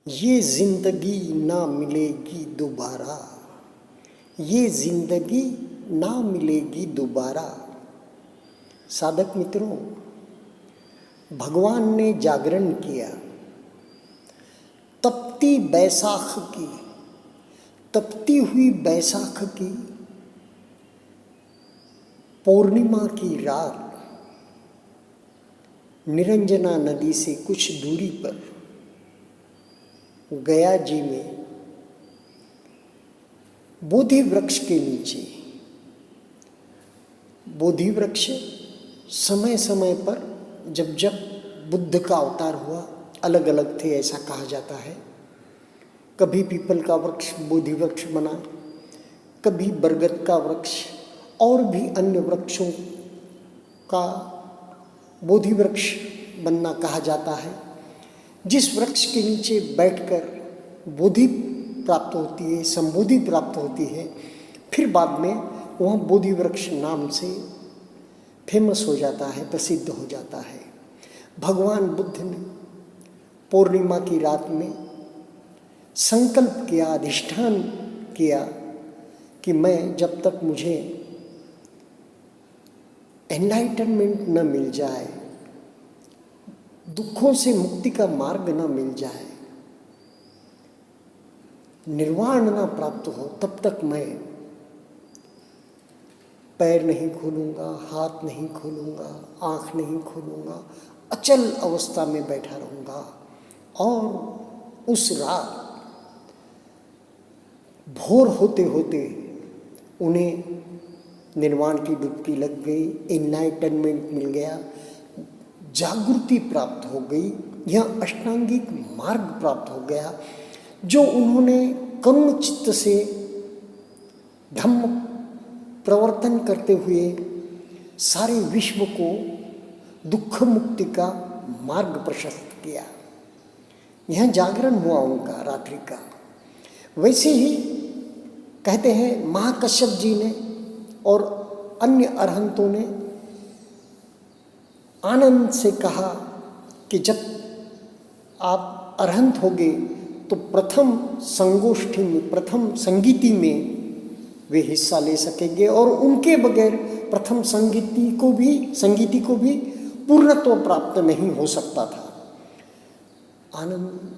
ये जिंदगी ना मिलेगी दोबारा, ये जिंदगी ना मिलेगी दोबारा। साधक मित्रों, भगवान ने जागरण किया तपती बैसाख की, तपती हुई बैसाख की पूर्णिमा की रात निरंजना नदी से कुछ दूरी पर गया जी में बोधि वृक्ष के नीचे, बोधि वृक्ष समय समय पर जब जब बुद्ध का अवतार हुआ अलग अलग थे, ऐसा कहा जाता है। कभी पीपल का वृक्ष बोधि वृक्ष बना, कभी बरगद का वृक्ष और भी अन्य वृक्षों का बोधि वृक्ष बनना कहा जाता है। जिस वृक्ष के नीचे बैठकर बोधि प्राप्त होती है, संबोधि प्राप्त होती है, फिर बाद में वह बोधि वृक्ष नाम से फेमस हो जाता है, प्रसिद्ध हो जाता है। भगवान बुद्ध ने पूर्णिमा की रात में संकल्प किया, अधिष्ठान किया कि मैं जब तक मुझे एनलाइटनमेंट न मिल जाए, दुखों से मुक्ति का मार्ग न मिल जाए, निर्वाण न प्राप्त हो, तब तक मैं पैर नहीं खोलूंगा, हाथ नहीं खोलूंगा, आँख नहीं खोलूंगा, अचल अवस्था में बैठा रहूंगा। और उस रात भोर होते होते उन्हें निर्वाण की डुबकी लग गई, एनलाइटनमेंट मिल गया, जागृति प्राप्त हो गई, यह अष्टांगिक मार्ग प्राप्त हो गया, जो उन्होंने करुण चित्त से धम्म प्रवर्तन करते हुए सारे विश्व को दुख मुक्ति का मार्ग प्रशस्त किया। यह जागरण हुआ उनका रात्रि का। वैसे ही कहते हैं महाकश्यप जी ने और अन्य अरहंतों ने आनंद से कहा कि जब आप अरहंत होगे तो प्रथम संगोष्ठी में, प्रथम संगीति में वे हिस्सा ले सकेंगे, और उनके बगैर प्रथम संगीति को भी पूर्णत्व प्राप्त नहीं हो सकता था। आनंद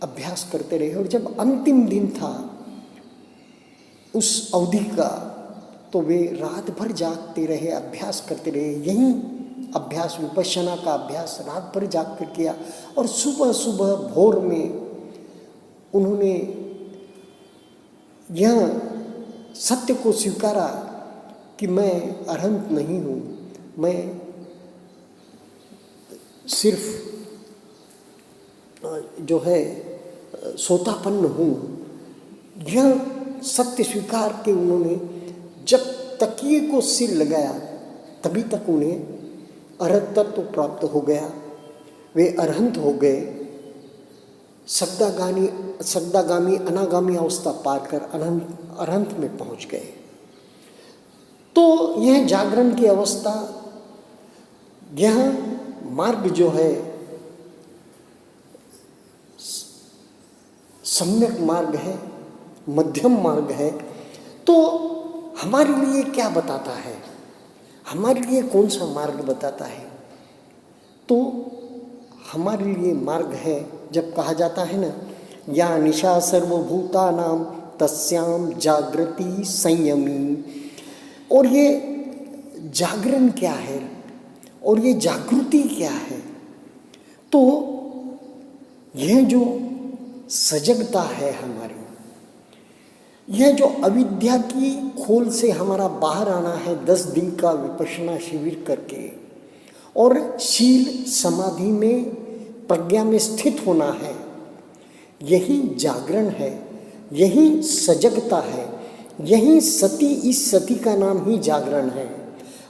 अभ्यास करते रहे, और जब अंतिम दिन था उस अवधि का, तो वे रात भर जागते रहे, अभ्यास करते रहे। यही अभ्यास, विपश्यना का अभ्यास रात भर जाग कर किया, और सुबह सुबह भोर में उन्होंने यह सत्य को स्वीकारा कि मैं अरहंत नहीं हूँ, मैं सिर्फ जो है सोतापन्न हूँ। यह सत्य स्वीकार के उन्होंने जब तकिए को सिर लगाया तभी तक उन्हें अरहत तत्व प्राप्त हो गया। वे अरहंत हो गए, सद्दागामी अनागामी अवस्था पार कर अरहंत में पहुंच गए। तो यह जागरण की अवस्था, यह मार्ग जो है सम्यक मार्ग है, मध्यम मार्ग है। तो हमारे लिए क्या बताता है, हमारे लिए कौन सा मार्ग बताता है? तो हमारे लिए मार्ग है, जब कहा जाता है ना, या निशा सर्वभूतानां तस्याम जागृति संयमी। और ये जागरण क्या है और ये जागृति क्या है? तो यह जो सजगता है हमारी, यह जो अविद्या की खोल से हमारा बाहर आना है 10 दिन का विपश्यना शिविर करके, और शील समाधि में प्रज्ञा में स्थित होना है, यही जागरण है, यही सजगता है, यही सती। इस सती का नाम ही जागरण है।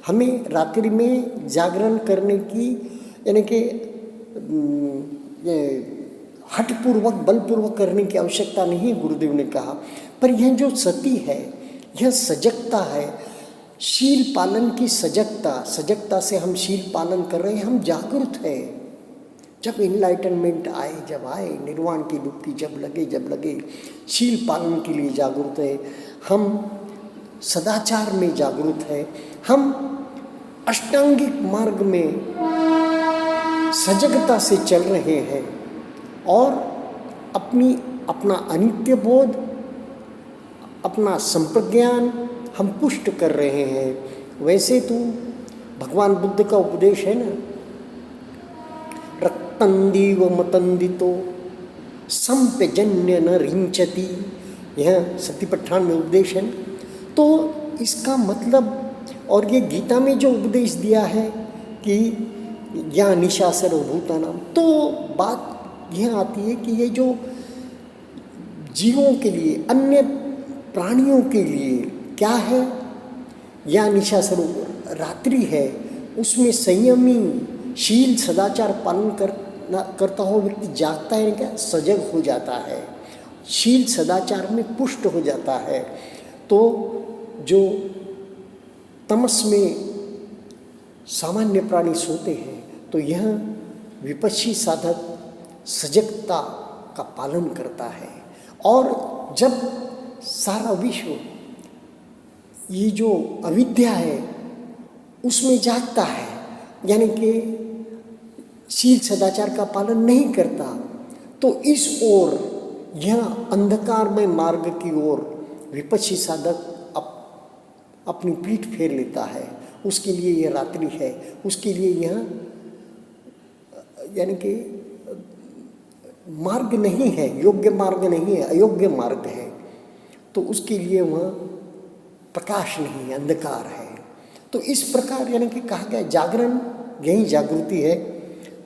हमें रात्रि में जागरण करने की, यानी कि हठपूर्वक बलपूर्वक करने की आवश्यकता नहीं, गुरुदेव ने कहा। पर यह जो सती है, यह सजगता है, शील पालन की सजगता। सजगता से हम शील पालन कर रहे हैं, हम जागरूक हैं। जब इनलाइटनमेंट आए, जब आए, निर्वाण की डुबकी जब लगे, शील पालन के लिए जागरूक है, हम सदाचार में जागरूक है, हम अष्टांगिक मार्ग में सजगता से चल रहे हैं और अपना अनित्य बोध, अपना संप्रज्ञान हम पुष्ट कर रहे हैं। वैसे तो भगवान बुद्ध का उपदेश है ना, रक्तंदीव मतंदितो संप्यजन्य न रिंचति, यह सतिपट्ठान में उपदेश है। तो इसका मतलब, और ये गीता में जो उपदेश दिया है कि या निशा सर्वभूतानां, तो बात यह आती है कि ये जो जीवों के लिए, अन्य प्राणियों के लिए क्या है, या निशा सर्व रात्रि है, उसमें संयमी शील सदाचार पालन करता हो व्यक्ति जागता है क्या, सजग हो जाता है, शील सदाचार में पुष्ट हो जाता है। तो जो तमस में सामान्य प्राणी सोते हैं, तो यह विपश्ची साधक सजगता का पालन करता है। और जब सारा विश्व ये जो अविद्या है उसमें जागता है, यानी कि शील सदाचार का पालन नहीं करता, तो इस ओर, यह अंधकार में मार्ग की ओर विपश्ची साधक अपनी पीठ फेर लेता है। उसके लिए यह रात्रि है, उसके लिए यह यानी कि मार्ग नहीं है, योग्य मार्ग नहीं है, अयोग्य मार्ग है। तो उसके लिए वह प्रकाश नहीं, अंधकार है। तो इस प्रकार यानी कि कहा गया जागरण, यही जागृति है,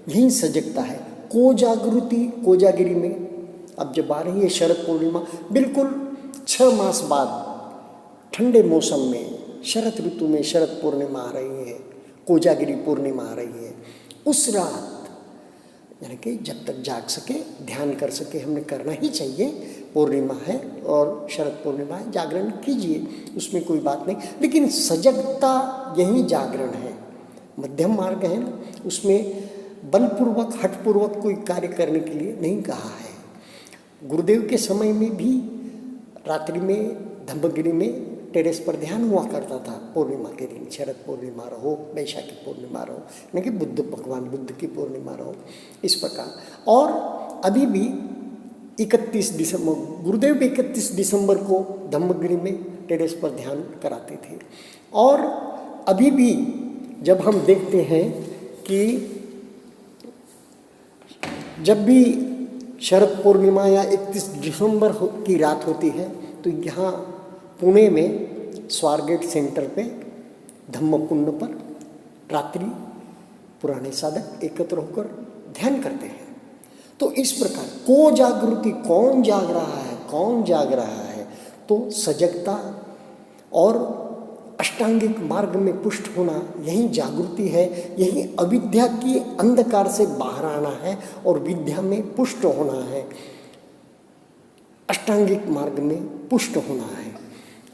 यही सजगता है। कोजागृति, कोजागिरी में अब जब आ रही है शरद पूर्णिमा, बिल्कुल 6 मास बाद ठंडे मौसम में, शरद ऋतु में शरद पूर्णिमा आ रही है, कोजागिरी पूर्णिमा आ रही है। उस रात यानी कि जब तक जाग सके, ध्यान कर सके, हमने करना ही चाहिए। पूर्णिमा है और शरद पूर्णिमा है, जागरण कीजिए, उसमें कोई बात नहीं। लेकिन सजगता यही जागरण है, मध्यम मार्ग है ना, उसमें बलपूर्वक, हठपूर्वक कोई कार्य करने के लिए नहीं कहा है। गुरुदेव के समय में भी रात्रि में धम्मगिरी में टेरेस पर ध्यान हुआ करता था पूर्णिमा के दिन, शरद पूर्णिमा रहो, वैशाखी पूर्णिमा रहो, यानी कि भगवान बुद्ध की पूर्णिमा रहो, इस प्रकार। और अभी भी 31 दिसंबर, गुरुदेव भी 31 दिसंबर को धम्मगिरी में टेरेस पर ध्यान कराते थे। और अभी भी जब हम देखते हैं कि जब भी शरद पूर्णिमा या 31 दिसंबर की रात होती है, तो यहाँ पुणे में स्वारगेट सेंटर पे धम्मकुंड पर रात्रि पुराने साधक एकत्र होकर ध्यान करते हैं। तो इस प्रकार को जागृति, कौन जाग रहा है, कौन जाग रहा है, तो सजगता और अष्टांगिक मार्ग में पुष्ट होना, यही जागृति है, यही अविद्या की अंधकार से बाहर आना है और विद्या में पुष्ट होना है, अष्टांगिक मार्ग में पुष्ट होना है।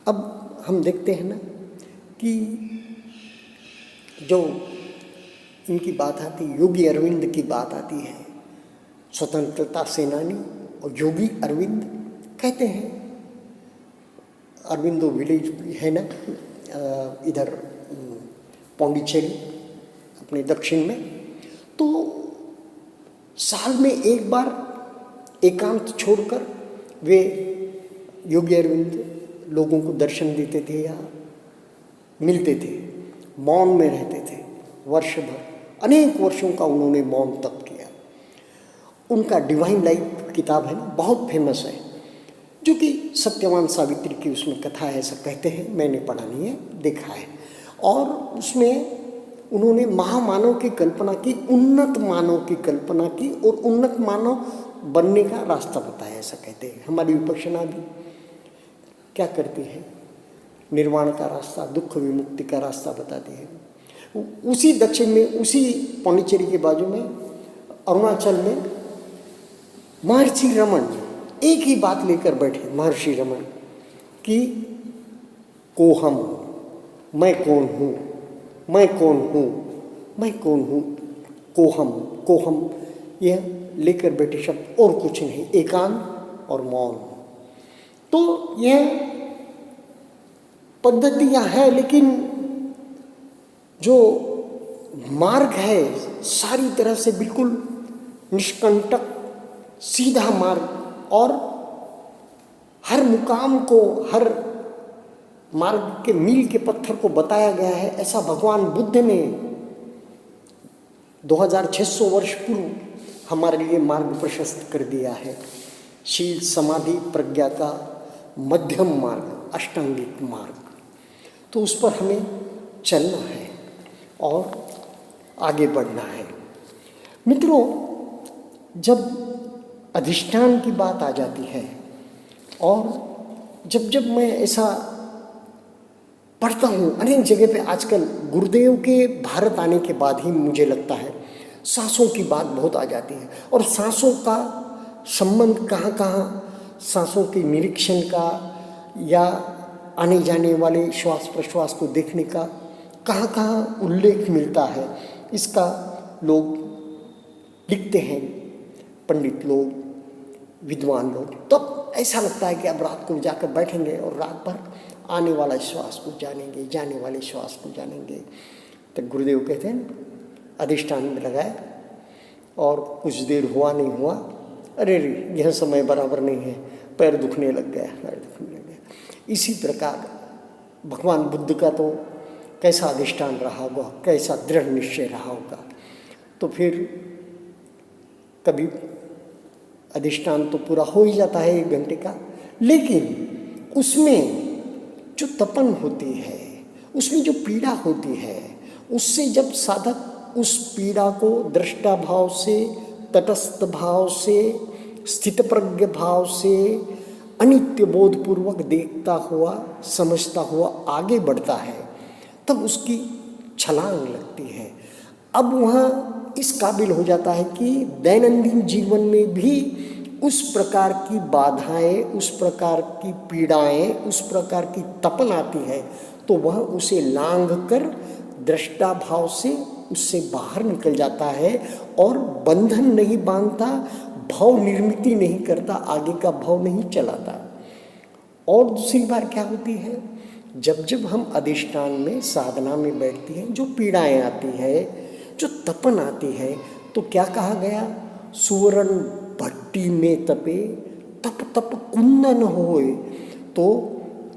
अब हम देखते हैं ना कि जो इनकी बात आती, योगी अरविंद की बात आती है, स्वतंत्रता सेनानी और योगी अरविंद कहते हैं, अरविंदो विलेज है ना इधर पौंडीचेरी अपने दक्षिण में, तो साल में एक बार एकांत छोड़कर वे योगी अरविंद लोगों को दर्शन देते थे या मिलते थे, मौन में रहते थे वर्ष भर, अनेक वर्षों का उन्होंने मौन तप किया। उनका डिवाइन लाइफ किताब है ना, बहुत फेमस है, जो कि सत्यवान सावित्री की उसमें कथा है, ऐसा कहते हैं, मैंने पढ़ा नहीं है, देखा है। और उसमें उन्होंने महामानव की कल्पना की, उन्नत मानव की कल्पना की और उन्नत मानव बनने का रास्ता बताया, ऐसा कहते हैं। हमारी विपश्यना भी क्या करती है, निर्वाण का रास्ता, दुख विमुक्ति का रास्ता बताती है। उसी दक्षिण में, उसी पौंडीचेरी के बाजू में अरुणाचल में महर्षि रमन एक ही बात लेकर बैठे, महर्षि रमन कि कोहम, मैं कौन हूँ, मैं कौन हूँ, मैं कौन हूँ, कोहम, कोहम यह लेकर बैठे शब्द और कुछ नहीं, एकांत और मौन। तो यह पद्धतियाँ हैं, लेकिन जो मार्ग है सारी तरह से बिल्कुल निष्कंटक सीधा मार्ग, और हर मुकाम को, हर मार्ग के मील के पत्थर को बताया गया है। ऐसा भगवान बुद्ध ने 2600 वर्ष पूर्व हमारे लिए मार्ग प्रशस्त कर दिया है। शील समाधि प्रज्ञा का मध्यम मार्ग, अष्टांगिक मार्ग। तो उस पर हमें चलना है और आगे बढ़ना है। मित्रों, जब अधिष्ठान की बात आ जाती है, और जब मैं ऐसा पढ़ता हूँ अनेक जगह पे, आजकल गुरुदेव के भारत आने के बाद ही मुझे लगता है सांसों की बात बहुत आ जाती है, और सांसों का संबंध कहाँ कहाँ, सांसों के निरीक्षण का या आने जाने वाले श्वास प्रश्वास को देखने का कहाँ कहाँ उल्लेख मिलता है, इसका लोग लिखते हैं, पंडित लोग, विद्वान लोग। तब ऐसा लगता है कि अब रात को जाकर बैठेंगे और रात भर आने वाला श्वास को जानेंगे, जाने वाले श्वास को जानेंगे। तो गुरुदेव कहते हैं अधिष्ठान में लगाए और कुछ देर हुआ नहीं हुआ, अरे रे यह समय बराबर नहीं है, पैर दुखने लग गया, पैर दुखने लग गया। इसी प्रकार भगवान बुद्ध का तो कैसा अधिष्ठान रहा होगा, कैसा दृढ़ निश्चय रहा होगा। तो फिर कभी अधिष्ठान तो पूरा हो ही जाता है 1 घंटे का, लेकिन उसमें जो तपन होती है, उसमें जो पीड़ा होती है, उससे जब साधक उस पीड़ा को दृष्टा भाव से, तटस्थ भाव से, स्थित प्रज्ञ भाव से, अनित्य बोधपूर्वक देखता हुआ, समझता हुआ आगे बढ़ता है, तब उसकी छलांग लगती है। अब वहाँ इस काबिल हो जाता है कि दैनंदिन जीवन में भी उस प्रकार की बाधाएं, उस प्रकार की पीड़ाएं, उस प्रकार की तपन आती है, तो वह उसे लांघ कर दृष्टा भाव से उससे बाहर निकल जाता है और बंधन नहीं बांधता, भाव निर्मिति नहीं करता, आगे का भाव नहीं चलाता। और दूसरी बार क्या होती है, जब हम अधिष्ठान में, साधना में बैठती हैं, जो पीड़ाएं आती है, जो तपन आती है, तो क्या कहा गया, सुवर्ण भट्टी में तपे तप तप कुंदन होए। तो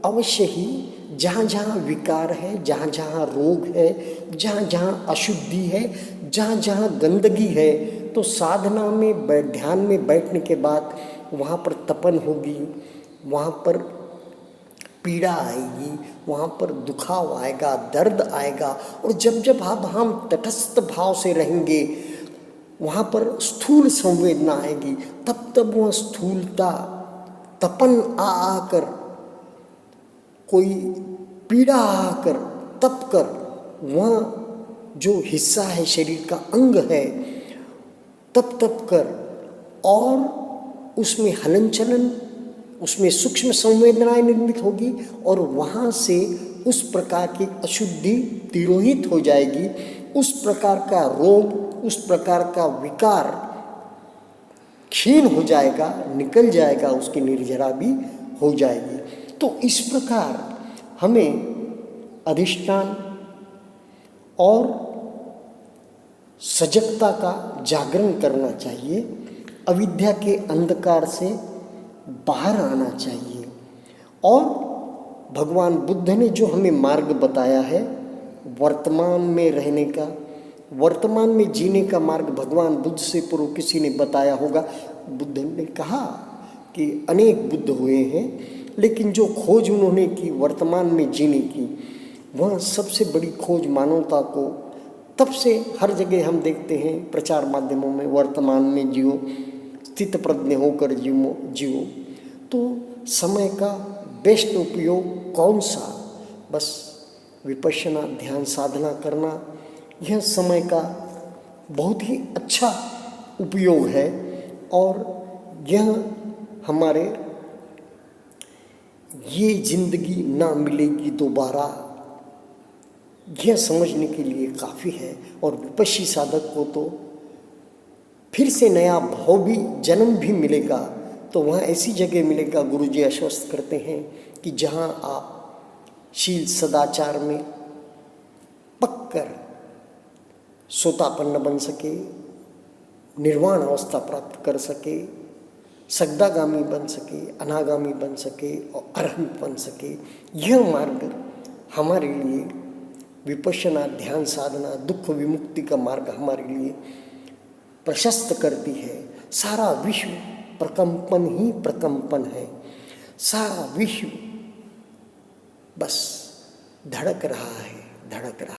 अवश्य ही जहाँ जहाँ विकार है, जहाँ जहाँ रोग है, जहाँ जहाँ अशुद्धि है, जहाँ जहाँ गंदगी है, तो साधना में ध्यान में बैठने के बाद वहाँ पर तपन होगी, वहाँ पर पीड़ा आएगी, वहाँ पर दुखाव आएगा, दर्द आएगा। और जब हम तटस्थ भाव से रहेंगे, वहाँ पर स्थूल संवेदना आएगी, तब वह स्थूलता, तपन आकर, कोई पीड़ा आकर, तप कर, वह जो हिस्सा है शरीर का, अंग है, तप कर, और उसमें हलन चलन, उसमें सूक्ष्म संवेदनाएं निर्मित होगी, और वहाँ से उस प्रकार की अशुद्धि तिरोहित हो जाएगी, उस प्रकार का रोग, उस प्रकार का विकार क्षीण हो जाएगा, निकल जाएगा, उसकी निर्जरा भी हो जाएगी। तो इस प्रकार हमें अधिष्ठान और सजगता का जागरण करना चाहिए, अविद्या के अंधकार से बाहर आना चाहिए। और भगवान बुद्ध ने जो हमें मार्ग बताया है वर्तमान में रहने का, वर्तमान में जीने का मार्ग, भगवान बुद्ध से पूर्व किसी ने बताया होगा। बुद्ध ने कहा कि अनेक बुद्ध हुए हैं, लेकिन जो खोज उन्होंने की वर्तमान में जीने की, वह सबसे बड़ी खोज मानवता को, तब से हर जगह हम देखते हैं प्रचार माध्यमों में, वर्तमान में जियो, स्थित प्रज्ञ होकर जियो। तो समय का बेस्ट उपयोग कौन सा, बस विपश्यना ध्यान साधना करना, यह समय का बहुत ही अच्छा उपयोग है। और यह हमारे ये जिंदगी ना मिलेगी दोबारा, यह समझने के लिए काफ़ी है। और विपश्यी साधक को तो फिर से नया भाव भी, जन्म भी मिलेगा, तो वहाँ ऐसी जगह मिलेगा, गुरुजी आश्वस्त करते हैं कि जहाँ आप शील सदाचार में पककर सोतापन्न बन सके, निर्वाण अवस्था प्राप्त कर सके, सगदागामी बन सके, अनागामी बन सके और अरहंत बन सके। यह मार्ग हमारे लिए विपश्यना, ध्यान साधना, दुख विमुक्ति का मार्ग हमारे लिए प्रशस्त करती है। सारा विश्व प्रकंपन ही प्रकंपन है, सारा विश्व बस धड़क रहा है, धड़क रहा है।